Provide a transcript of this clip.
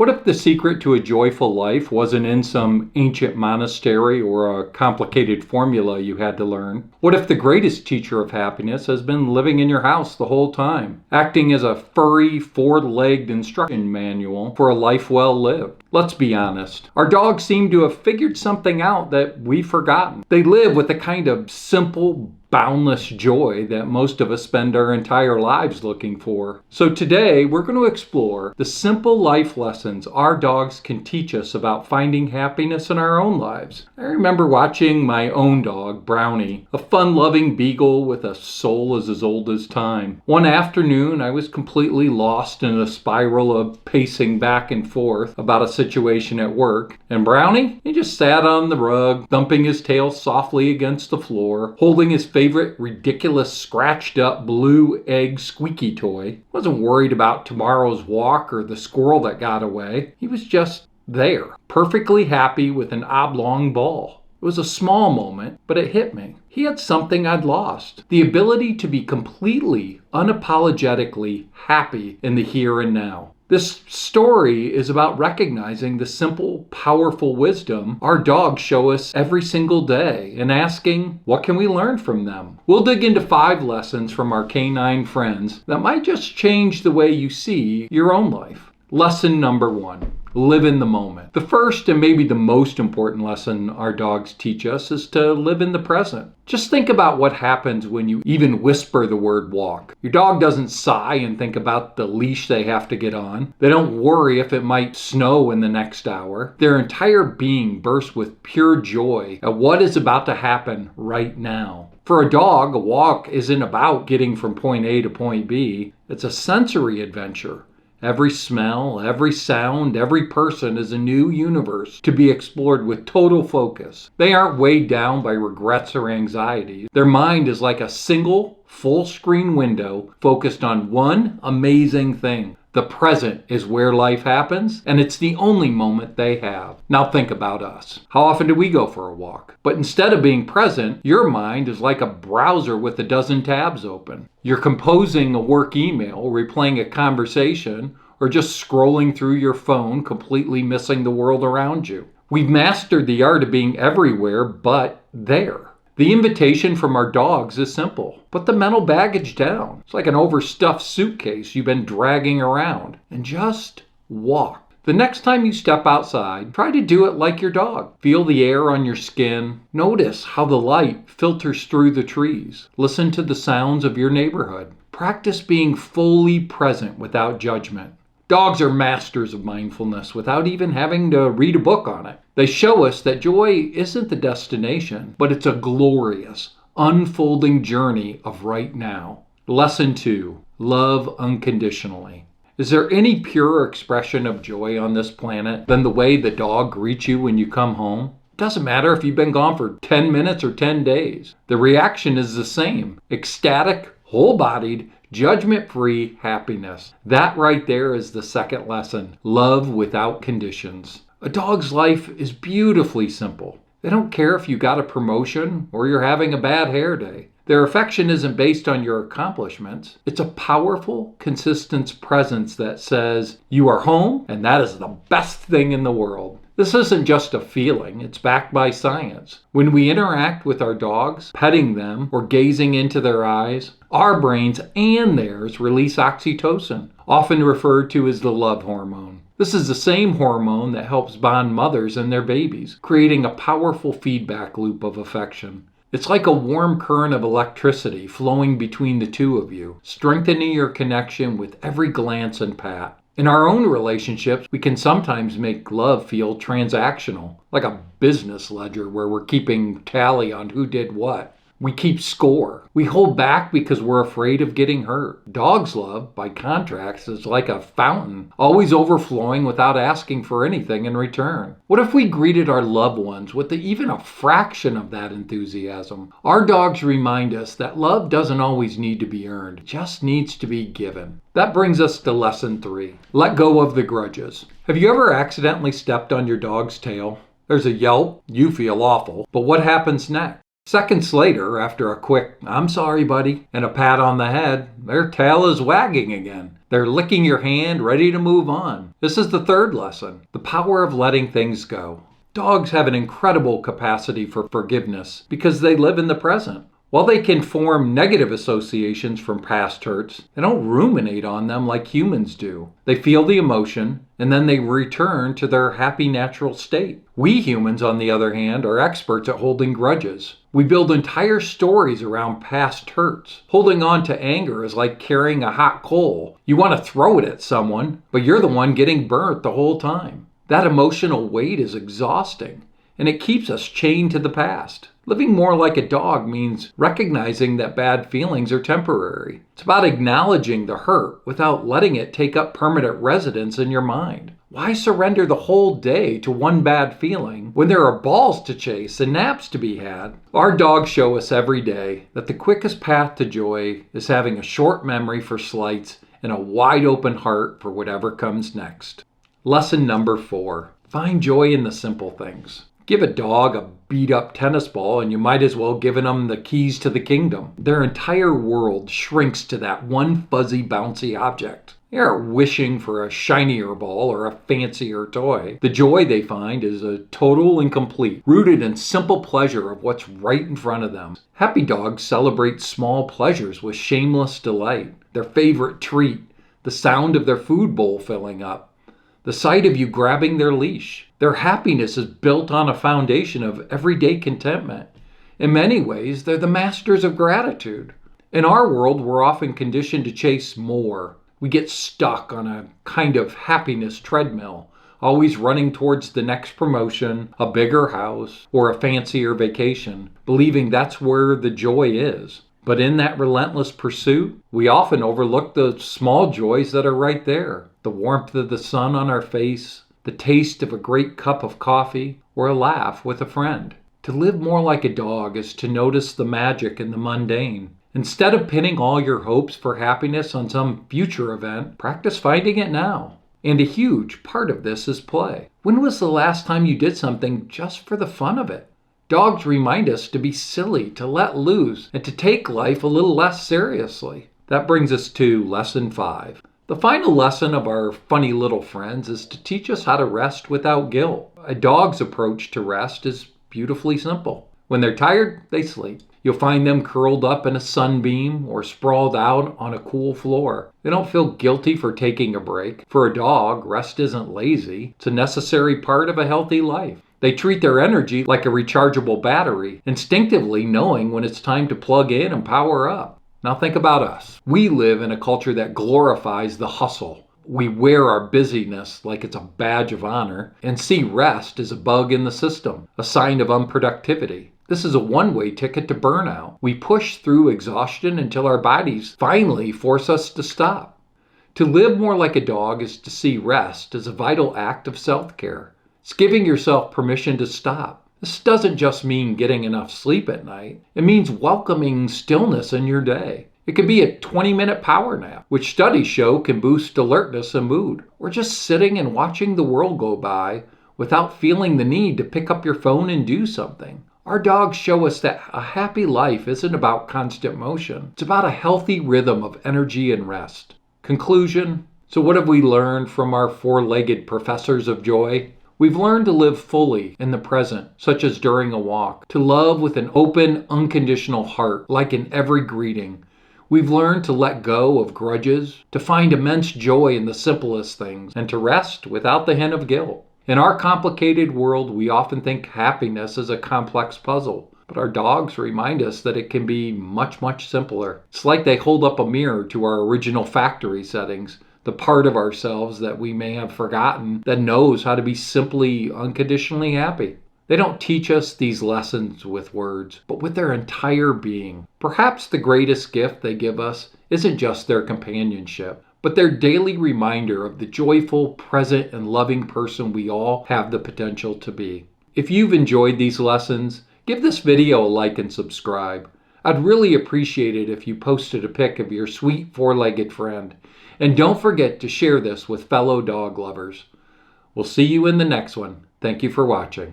What if the secret to a joyful life wasn't in some ancient monastery or a complicated formula you had to learn? What if the greatest teacher of happiness has been living in your house the whole time, acting as a furry, four-legged instruction manual for a life well lived? Let's be honest. Our dogs seem to have figured something out that we've forgotten. They live with a kind of simple, boundless joy that most of us spend our entire lives looking for. So today, we're going to explore the simple life lessons our dogs can teach us about finding happiness in our own lives. I remember watching my own dog, Brownie, a fun-loving beagle with a soul as old as time. One afternoon, I was completely lost in a spiral of pacing back and forth about a situation at work, and Brownie, he just sat on the rug, thumping his tail softly against the floor, holding his favorite ridiculous scratched up blue egg squeaky toy. Wasn't worried about tomorrow's walk or the squirrel that got away. He was just there, perfectly happy with an oblong ball. It was a small moment, but it hit me. He had something I'd lost. The ability to be completely, unapologetically happy in the here and now. This story is about recognizing the simple, powerful wisdom our dogs show us every single day and asking, what can we learn from them? We'll dig into 5 lessons from our canine friends that might just change the way you see your own life. Lesson number 1. Live in the moment. The first and maybe the most important lesson our dogs teach us is to live in the present. Just think about what happens when you even whisper the word walk. Your dog doesn't sigh and think about the leash they have to get on. They don't worry if it might snow in the next hour. Their entire being bursts with pure joy at what is about to happen right now. For a dog, a walk isn't about getting from point A to point B. It's a sensory adventure. Every smell, every sound, every person is a new universe to be explored with total focus. They aren't weighed down by regrets or anxieties. Their mind is like a single, full-screen window focused on one amazing thing. The present is where life happens, and it's the only moment they have. Now think about us. How often do we go for a walk? But instead of being present, your mind is like a browser with a dozen tabs open. You're composing a work email, replaying a conversation, or just scrolling through your phone, completely missing the world around you. We've mastered the art of being everywhere but there. The invitation from our dogs is simple. Put the mental baggage down. It's like an overstuffed suitcase you've been dragging around. And just walk. The next time you step outside, try to do it like your dog. Feel the air on your skin. Notice how the light filters through the trees. Listen to the sounds of your neighborhood. Practice being fully present without judgment. Dogs are masters of mindfulness without even having to read a book on it. They show us that joy isn't the destination, but it's a glorious, unfolding journey of right now. Lesson 2. Love unconditionally. Is there any purer expression of joy on this planet than the way the dog greets you when you come home? It doesn't matter if you've been gone for 10 minutes or 10 days. The reaction is the same. Ecstatic, whole-bodied, judgment-free happiness. That right there is the second lesson. Love without conditions. A dog's life is beautifully simple. They don't care if you got a promotion or you're having a bad hair day. Their affection isn't based on your accomplishments. It's a powerful, consistent presence that says, you are home, and that is the best thing in the world. This isn't just a feeling, it's backed by science. When we interact with our dogs, petting them, or gazing into their eyes, our brains and theirs release oxytocin, often referred to as the love hormone. This is the same hormone that helps bond mothers and their babies, creating a powerful feedback loop of affection. It's like a warm current of electricity flowing between the two of you, strengthening your connection with every glance and pat. In our own relationships, we can sometimes make love feel transactional, like a business ledger where we're keeping tally on who did what. We keep score. We hold back because we're afraid of getting hurt. Dogs' love, by contrast, is like a fountain, always overflowing without asking for anything in return. What if we greeted our loved ones with even a fraction of that enthusiasm? Our dogs remind us that love doesn't always need to be earned, it just needs to be given. That brings us to lesson 3. Let go of the grudges. Have you ever accidentally stepped on your dog's tail? There's a yelp, you feel awful, but what happens next? Seconds later, after a quick, "I'm sorry, buddy," and a pat on the head, their tail is wagging again. They're licking your hand, ready to move on. This is the third lesson, the power of letting things go. Dogs have an incredible capacity for forgiveness because they live in the present. While they can form negative associations from past hurts, they don't ruminate on them like humans do. They feel the emotion, and then they return to their happy natural state. We humans, on the other hand, are experts at holding grudges. We build entire stories around past hurts. Holding on to anger is like carrying a hot coal. You want to throw it at someone, but you're the one getting burnt the whole time. That emotional weight is exhausting, and it keeps us chained to the past. Living more like a dog means recognizing that bad feelings are temporary. It's about acknowledging the hurt without letting it take up permanent residence in your mind. Why surrender the whole day to one bad feeling when there are balls to chase and naps to be had? Our dogs show us every day that the quickest path to joy is having a short memory for slights and a wide open heart for whatever comes next. Lesson number 4. Find joy in the simple things. Give a dog a beat-up tennis ball and you might as well give them the keys to the kingdom. Their entire world shrinks to that one fuzzy, bouncy object. They aren't wishing for a shinier ball or a fancier toy. The joy they find is a total and complete, rooted in simple pleasure of what's right in front of them. Happy dogs celebrate small pleasures with shameless delight. Their favorite treat, the sound of their food bowl filling up, the sight of you grabbing their leash. Their happiness is built on a foundation of everyday contentment. In many ways, they're the masters of gratitude. In our world, we're often conditioned to chase more. We get stuck on a kind of happiness treadmill, always running towards the next promotion, a bigger house, or a fancier vacation, believing that's where the joy is. But in that relentless pursuit, we often overlook the small joys that are right there. The warmth of the sun on our face, the taste of a great cup of coffee, or a laugh with a friend. To live more like a dog is to notice the magic in the mundane. Instead of pinning all your hopes for happiness on some future event, practice finding it now. And a huge part of this is play. When was the last time you did something just for the fun of it? Dogs remind us to be silly, to let loose, and to take life a little less seriously. That brings us to lesson 5. The final lesson of our funny little friends is to teach us how to rest without guilt. A dog's approach to rest is beautifully simple. When they're tired, they sleep. You'll find them curled up in a sunbeam or sprawled out on a cool floor. They don't feel guilty for taking a break. For a dog, rest isn't lazy. It's a necessary part of a healthy life. They treat their energy like a rechargeable battery, instinctively knowing when it's time to plug in and power up. Now think about us. We live in a culture that glorifies the hustle. We wear our busyness like it's a badge of honor and see rest as a bug in the system, a sign of unproductivity. This is a one-way ticket to burnout. We push through exhaustion until our bodies finally force us to stop. To live more like a dog is to see rest as a vital act of self-care. It's giving yourself permission to stop. This doesn't just mean getting enough sleep at night. It means welcoming stillness in your day. It could be a 20-minute power nap, which studies show can boost alertness and mood, or just sitting and watching the world go by without feeling the need to pick up your phone and do something. Our dogs show us that a happy life isn't about constant motion. It's about a healthy rhythm of energy and rest. Conclusion. So what have we learned from our four-legged professors of joy? We've learned to live fully in the present, such as during a walk, to love with an open, unconditional heart, like in every greeting. We've learned to let go of grudges, to find immense joy in the simplest things, and to rest without the hint of guilt. In our complicated world, we often think happiness is a complex puzzle, but our dogs remind us that it can be much, much simpler. It's like they hold up a mirror to our original factory settings, the part of ourselves that we may have forgotten that knows how to be simply, unconditionally happy. They don't teach us these lessons with words, but with their entire being. Perhaps the greatest gift they give us isn't just their companionship, but their daily reminder of the joyful, present, and loving person we all have the potential to be. If you've enjoyed these lessons, give this video a like and subscribe. I'd really appreciate it if you posted a pic of your sweet four-legged friend. And don't forget to share this with fellow dog lovers. We'll see you in the next one. Thank you for watching.